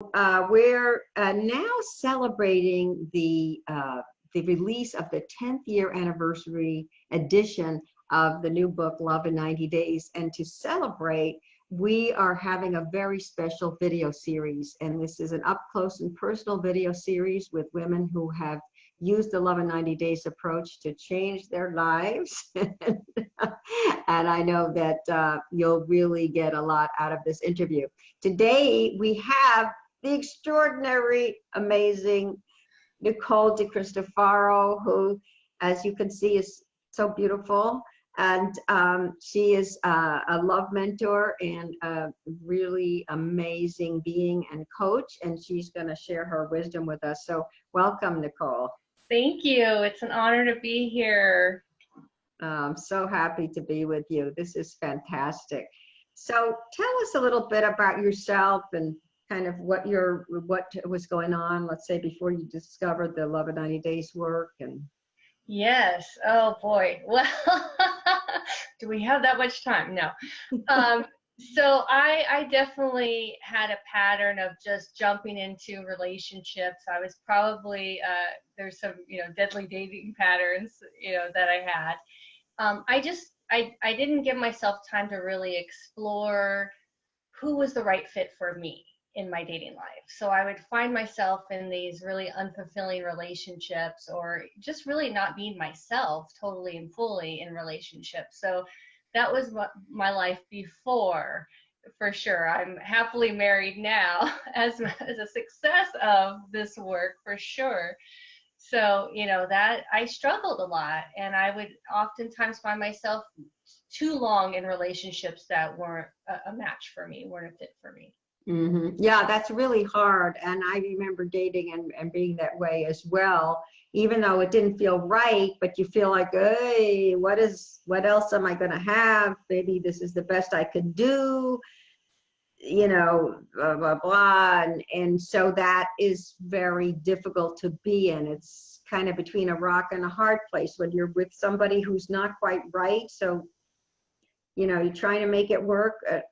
We're now celebrating the release of the 10th year anniversary edition of the new book, Love in 90 Days. And to celebrate, we are having a very special video series. And this is an up close and personal video series with women who have used the Love in 90 Days approach to change their lives. And I know that you'll really get a lot out of this interview. Today, we have the extraordinary, amazing Nicole DeCristofaro, who, as you can see, is so beautiful. And she is a love mentor and a really amazing being and coach. And she's going to share her wisdom with us. So welcome, Nicole. Thank you. It's an honor to be here. I'm so happy to be with you. This is fantastic. So tell us a little bit about yourself and kind of what was going on, let's say, before you discovered the Love in 90 Days work. And yes. Oh boy. Well, do we have that much time? No. So I definitely had a pattern of just jumping into relationships. I was probably there's some deadly dating patterns that I had. I didn't give myself time to really explore who was the right fit for me in my dating life. So I would find myself in these really unfulfilling relationships, or just really not being myself totally and fully in relationships. So that was my life before, for sure. I'm happily married now as a success of this work, for sure. So, that I struggled a lot, and I would oftentimes find myself too long in relationships that weren't a match for me, weren't a fit for me. Mm-hmm. Yeah, that's really hard. And I remember dating and being that way as well, even though it didn't feel right, but you feel like, hey, what else am I going to have? Maybe this is the best I could do, blah, blah, blah. And so that is very difficult to be in. It's kind of between a rock and a hard place when you're with somebody who's not quite right. So, you're trying to make it work, it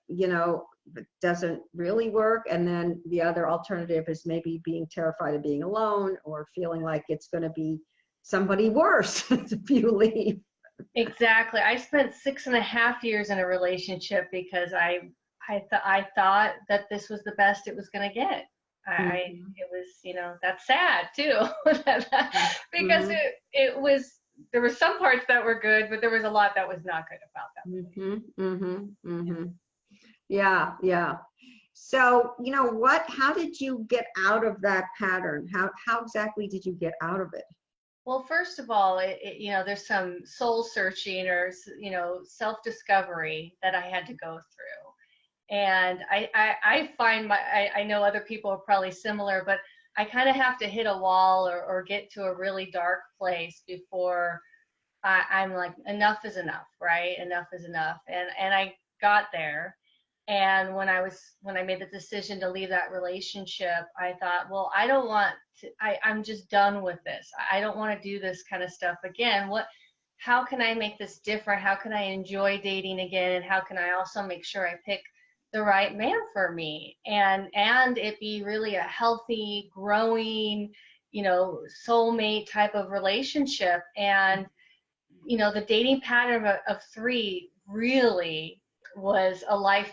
doesn't really work. And then the other alternative is maybe being terrified of being alone, or feeling like it's going to be somebody worse if you leave. Exactly. I spent 6.5 years in a relationship because I thought that this was the best it was going to get. It was, that's sad too, because there were some parts that were good, but there was a lot that was not good about that. Yeah. So, how did you get out of that pattern? How exactly did you get out of it? Well, first of all, there's some soul searching or, self-discovery that I had to go through. And I find I know other people are probably similar, but I kind of have to hit a wall or get to a really dark place before I'm like, enough is enough, right? Enough is enough. And I got there. And when I made the decision to leave that relationship, I thought, well, I don't want to, I'm just done with this. I don't want to do this kind of stuff again. How can I make this different? How can I enjoy dating again? And how can I also make sure I pick the right man for me, and it be really a healthy, growing, soulmate type of relationship? And, the dating pattern of 3 really was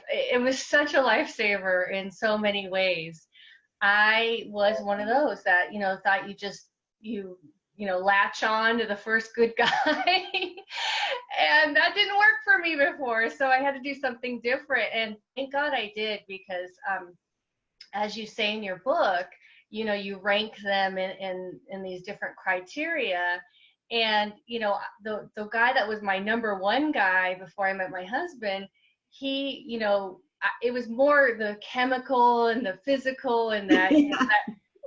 it was such a lifesaver in so many ways. I was one of those that, thought you latch on to the first good guy. And that didn't work for me before. So I had to do something different. And thank God I did, because as you say in your book, you rank them in these different criteria. And, the guy that was my number 1 guy before I met my husband, he, it was more the chemical and the physical and that,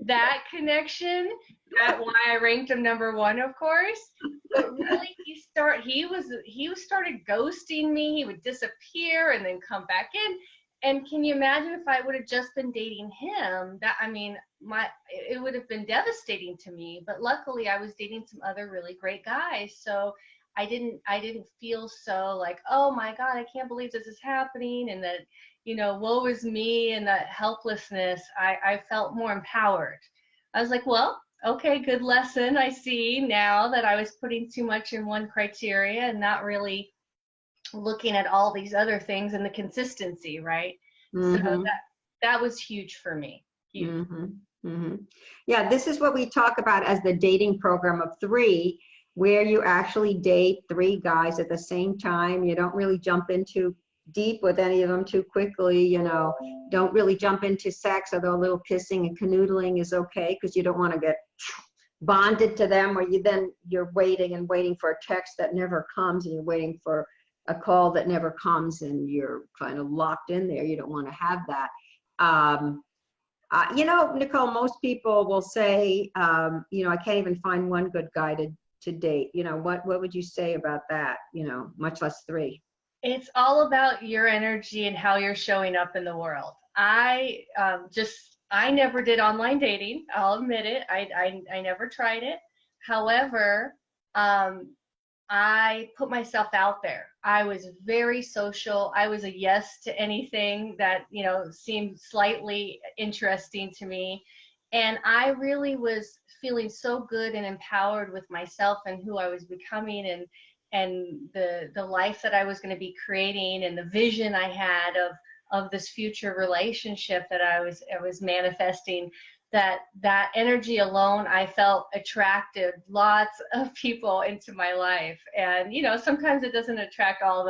that connection. That's why I ranked him number 1, of course. But really, he started ghosting me. He would disappear and then come back in. And can you imagine if I would have just been dating him? It would have been devastating to me. But luckily, I was dating some other really great guys, so I didn't feel so like, oh my God, I can't believe this is happening, and that woe is me and that helplessness, I felt more empowered. I was like, well, okay, good lesson. I see now that I was putting too much in one criteria and not really looking at all these other things and the consistency, right? So Mm-hmm. that was huge for me. Huge. Mm-hmm. Mm-hmm. Yeah, this is what we talk about as the dating program of 3, where you actually date 3 guys at the same time. You don't really jump into deep with any of them too quickly, don't really jump into sex, although a little kissing and canoodling is okay, because you don't want to get bonded to them, or you're waiting and waiting for a text that never comes, and you're waiting for a call that never comes, and you're kind of locked in there. You don't want to have that. Nicole, most people will say, I can't even find one good guy to date. What would you say about that? Much less 3. It's all about your energy and how you're showing up in the world. I never did online dating. I'll admit it. I never tried it. However, I put myself out there. I was very social. I was a yes to anything that, seemed slightly interesting to me. And I really was feeling so good and empowered with myself and who I was becoming, and the life that I was going to be creating, and the vision I had of this future relationship that I was manifesting. That energy alone, I felt attracted lots of people into my life. And sometimes it doesn't attract all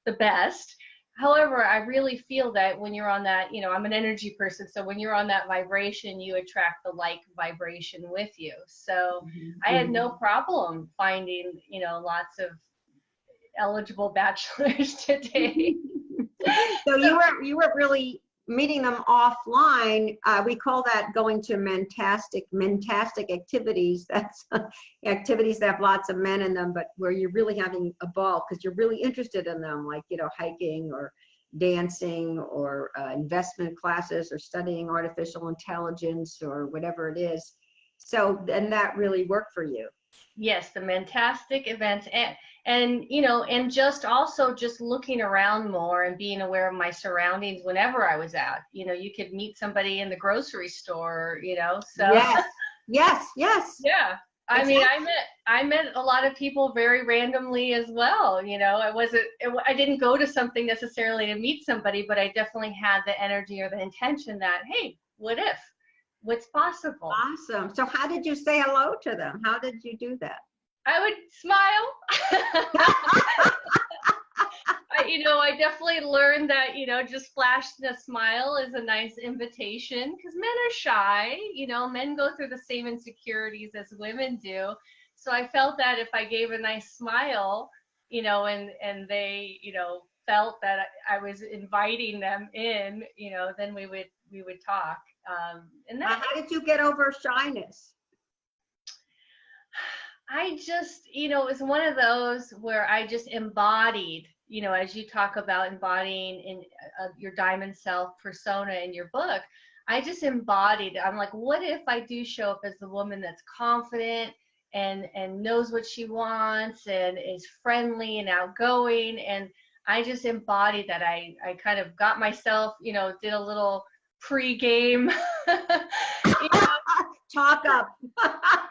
the best. However, I really feel that when you're on that, I'm an energy person, so when you're on that vibration, you attract the like vibration with you. So I had no problem finding, lots of eligible bachelors today. So you were really meeting them offline. We call that going to Mantastic activities. That's activities that have lots of men in them, but where you're really having a ball because you're really interested in them, like hiking or dancing or investment classes or studying artificial intelligence or whatever it is. So then that really worked for you. Yes, the Mantastic Events, and just looking around more and being aware of my surroundings whenever I was out. You could meet somebody in the grocery store, so yes. yeah. I Exactly. mean, I met a lot of people very randomly as well. I didn't go to something necessarily to meet somebody, but I definitely had the energy or the intention that, hey, what if? What's possible? Awesome. So how did you say hello to them? How did you do that? I would smile. I definitely learned that, just flashing a smile is a nice invitation, because men are shy. Men go through the same insecurities as women do. So I felt that if I gave a nice smile, and they, felt that I was inviting them in, then we would talk. And that, How did you get over shyness? I just, it was one of those where I just embodied, as you talk about embodying in your diamond self persona in your book, I just embodied. I'm like, what if I do show up as the woman that's confident and knows what she wants and is friendly and outgoing? And I just embodied that. I kind of got myself, did a little pre-game, Talk up.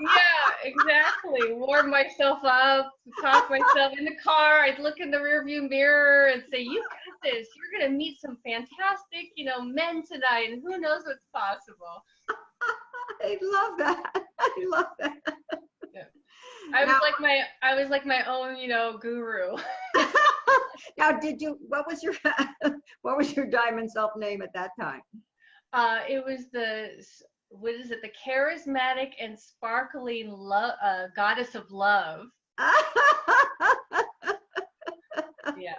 Yeah, exactly. Warm myself up, talk myself in the car. I'd look in the rearview mirror and say, "You got this. You're gonna meet some fantastic, men tonight, and who knows what's possible." I love that. I love that. Yeah. I was like my own, guru. Now, what was your diamond self name at that time? It was what is it? The charismatic and sparkling goddess of love. Yeah,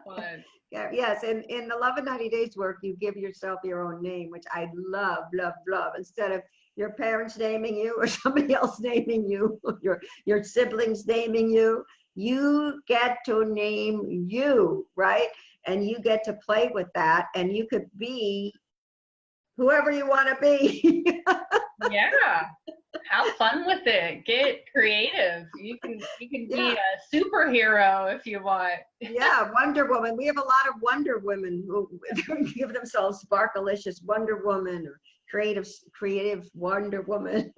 fun. Yes, in the Love in 90 Days work, you give yourself your own name, which I love, love, love. Instead of your parents naming you or somebody else naming you, your siblings naming you, you get to name you, right? And you get to play with that, and you could be whoever you want to be. Yeah. Have fun with it. Get creative. You can be Yeah. a superhero if you want. Yeah, Wonder Woman. We have a lot of Wonder Women who give themselves Sparkalicious Wonder Woman or creative Wonder Woman.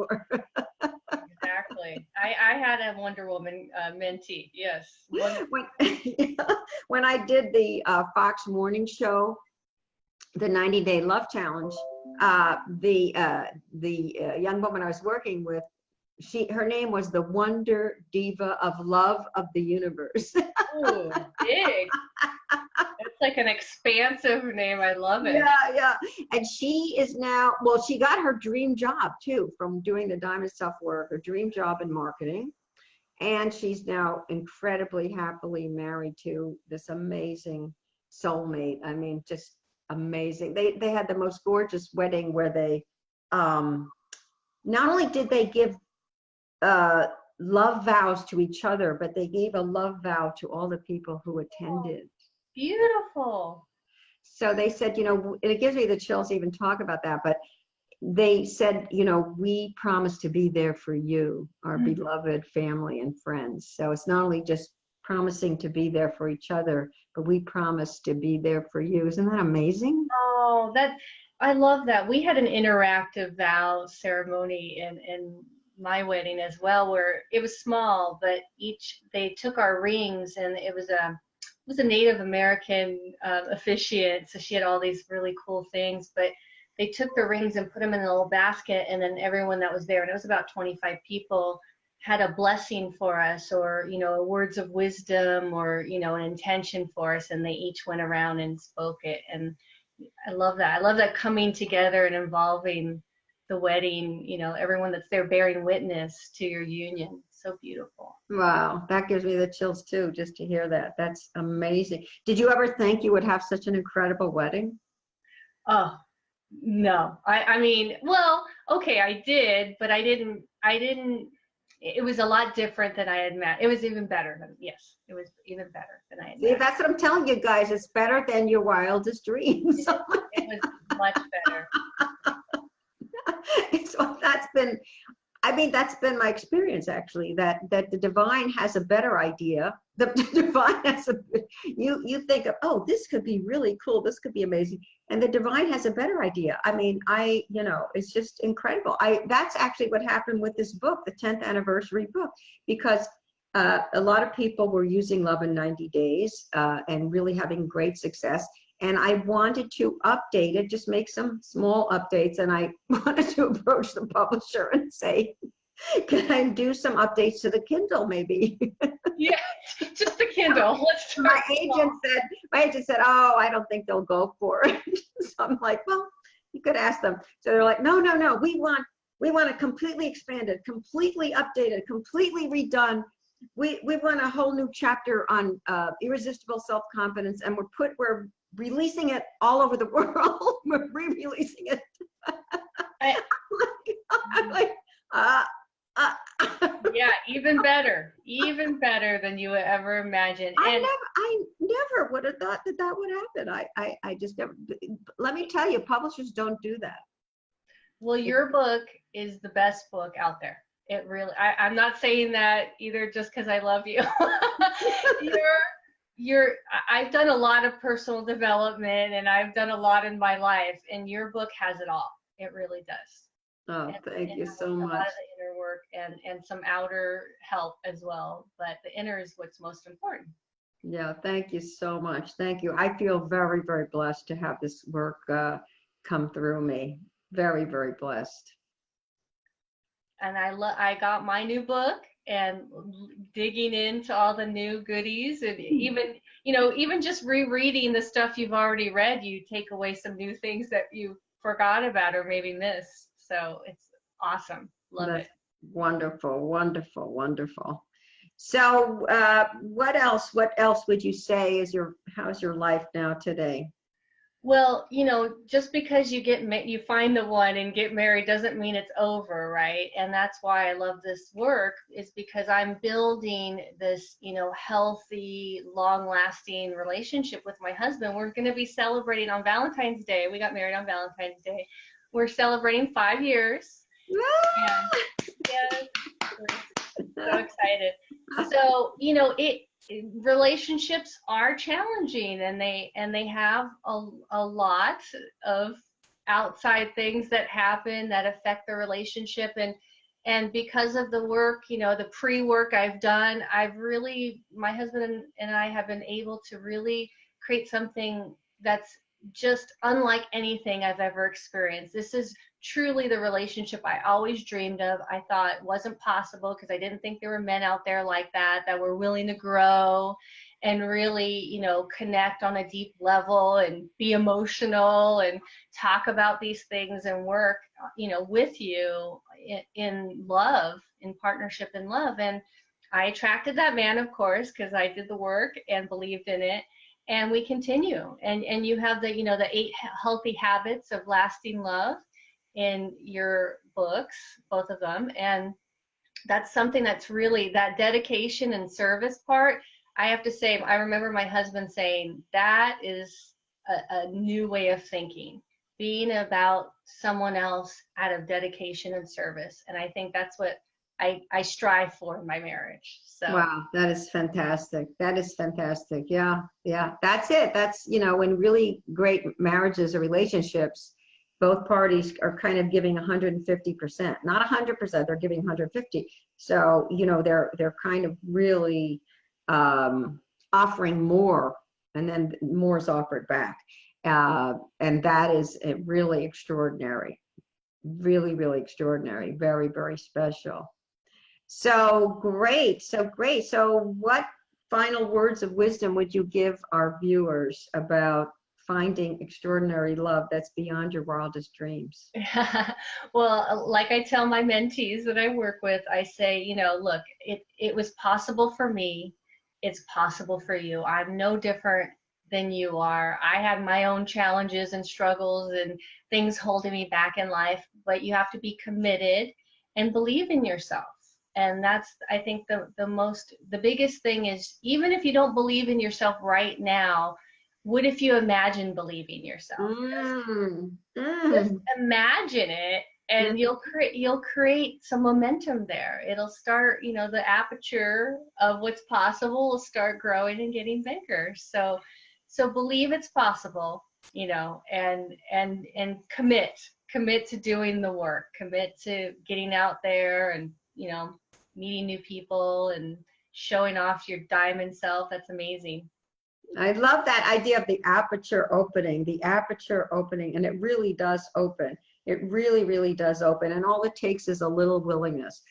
Exactly. I had a Wonder Woman mentee. Yes. Wonder. when, when I did the Fox Morning Show, the 90-day love challenge, the young woman I was working with, her name was the Wonder Diva of Love of the Universe. Ooh, big. That's like an expansive name. I love it. Yeah, yeah. And she is now, well, she got her dream job too from doing the Diamond Stuff work, her dream job in marketing. And she's now incredibly happily married to this amazing soulmate. I mean, just amazing. They had the most gorgeous wedding where they not only did they give love vows to each other, but they gave a love vow to all the people who attended. Beautiful. So they said, you know, and it gives me the chills to even talk about that, but they said, you know, we promise to be there for you, our beloved family and friends. So it's not only just promising to be there for each other, but we promise to be there for you. Isn't that amazing? Oh, I love that. We had an interactive vow ceremony in my wedding as well, where it was small, but they took our rings, and it was a Native American officiant, so she had all these really cool things, but they took the rings and put them in a little basket, and then everyone that was there, and it was about 25 people, had a blessing for us, or, you know, words of wisdom, or, you know, an intention for us, and they each went around and spoke it. And I love that. I love that coming together and involving the wedding, you know, everyone that's there bearing witness to your union. So beautiful. Wow, that gives me the chills too, just to hear that. That's amazing. Did you ever think you would have such an incredible wedding? Oh, no. I mean, well, okay, I did, but I didn't, it was a lot different than I had met. It was even better than, yes, it was even better than I had See, met. that's what I'm telling you guys. It's better than your wildest dreams. It was much better. So that's been, I mean, that's been my experience actually, that the divine has a better idea. The divine has you think of, oh, this could be really cool, this could be amazing. And the divine has a better idea. I mean, you know, it's just incredible. That's actually what happened with this book, the 10th anniversary book, because a lot of people were using Love in 90 Days and really having great success. And I wanted to update it, just make some small updates. And I wanted to approach the publisher and say, can I do some updates to the Kindle maybe? Yeah, just the Kindle. Let's my agent said, oh, I don't think they'll go for it. So I'm like, well, you could ask them. So they're like, no, we want it completely expanded, completely updated, completely redone. We want a whole new chapter on irresistible self-confidence, and we're releasing it all over the world. We're re-releasing it. I'm like, yeah, even better than you would ever imagine. And I never would have thought that would happen. I just never. Let me tell you, publishers don't do that. well, your book is the best book out there. It really, I'm not saying that either just because I love you. I've done a lot of personal development, and I've done a lot in my life, and your book has it all. It really does. Oh, thank you so A lot much. of the inner work and some outer help as well, but the inner is what's most important. Yeah, thank you so much. Thank you. I feel very, very blessed to have this work come through me. Very, very blessed. And I got my new book, and digging into all the new goodies, and even just rereading the stuff you've already read, you take away some new things that you forgot about or maybe missed. So it's awesome. Love it. Wonderful, wonderful, wonderful. So what else would you say how's your life now today? Well, just because you find the one and get married doesn't mean it's over, right? And that's why I love this work, is because I'm building this, healthy, long-lasting relationship with my husband. We're going to be celebrating on Valentine's Day. We got married on Valentine's Day. We're celebrating 5 years. Yeah. Yes. We're so excited. So, relationships are challenging, and they have a lot of outside things that happen that affect the relationship, and because of the work, the pre-work I've done, my husband and I have been able to really create something that's just unlike anything I've ever experienced. This is truly the relationship I always dreamed of. I thought wasn't possible because I didn't think there were men out there like that were willing to grow and really, connect on a deep level and be emotional and talk about these things and work, with you in love, in partnership in love. And I attracted that man, of course, because I did the work and believed in it. And we continue. And you have the 8 healthy habits of lasting love in your books, both of them. And that's something that's really, that dedication and service part, I have to say, I remember my husband saying, that is a new way of thinking, being about someone else out of dedication and service. And I think that's what I strive for in my marriage. So. Wow, that is fantastic. That is fantastic. Yeah, yeah. That's it. That's, in really great marriages or relationships, both parties are kind of giving 150%, not 100%, they're giving 150. So, they're kind of really offering more, and then more is offered back. And that is really extraordinary. Really, really extraordinary. Very, very special. So great. So great. So what final words of wisdom would you give our viewers about finding extraordinary love that's beyond your wildest dreams? Well, like I tell my mentees that I work with, I say, look, it was possible for me. It's possible for you. I'm no different than you are. I had my own challenges and struggles and things holding me back in life, but you have to be committed and believe in yourself. And that's, I think, the biggest thing is, even if you don't believe in yourself right now, what if you imagine believing yourself? Just imagine it, and you'll create some momentum there. It'll start, the aperture of what's possible will start growing and getting bigger. So believe it's possible, and commit to doing the work, commit to getting out there and, meeting new people and showing off your diamond self. That's amazing. I love that idea of the aperture opening, and it really does open. It really, really does open. And all it takes is a little willingness,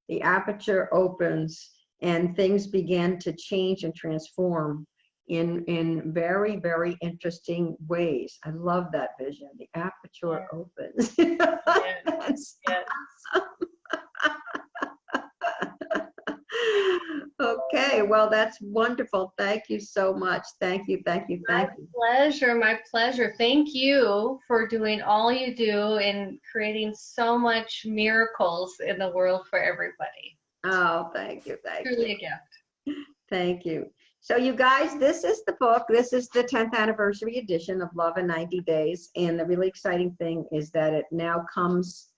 the aperture opens and things begin to change and transform in very, very interesting ways. I love that vision. The aperture opens. That's awesome. Okay, well, that's wonderful. Thank you so much. Thank you. My pleasure. Thank you for doing all you do and creating so much miracles in the world for everybody. Oh, thank you. Truly a gift. Thank you. So you guys, this is the book. This is the 10th anniversary edition of Love in 90 Days. And the really exciting thing is that it now comes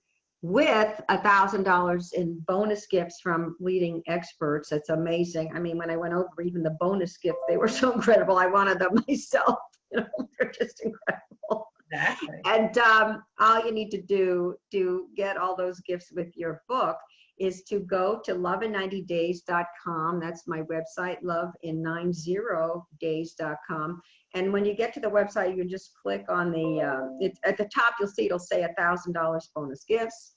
with $1,000 in bonus gifts from leading experts. It's amazing. I mean, when I went over even the bonus gift, they were so incredible. I wanted them myself. They're just incredible. Exactly. And all you need to do to get all those gifts with your book is to go to lovein90days.com. That's my website, lovein90days.com. And when you get to the website, you just click on it's at the top, it'll say $1,000 bonus gifts.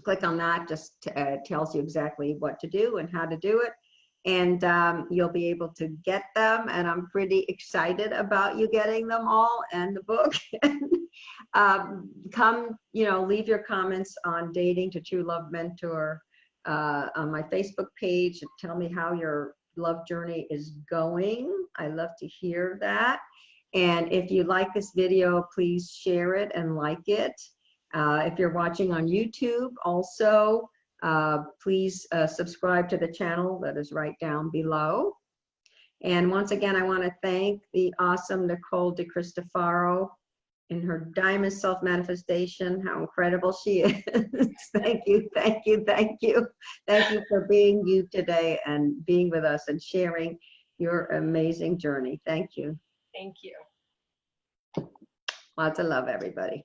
Click on that, just tells you exactly what to do and how to do it. And you'll be able to get them. And I'm pretty excited about you getting them all and the book. Come, leave your comments on Dating to True Love Mentor on my Facebook page. Tell me how your love journey is going. I love to hear that. And if you like this video, please share it and like it. If you're watching on YouTube, also, please subscribe to the channel that is right down below. And once again, I want to thank the awesome Nicole DeCristofaro in her diamond self-manifestation, how incredible she is. Thank you, thank you, thank you. Thank you for being you today and being with us and sharing your amazing journey. Thank you. Thank you. Lots of love, everybody.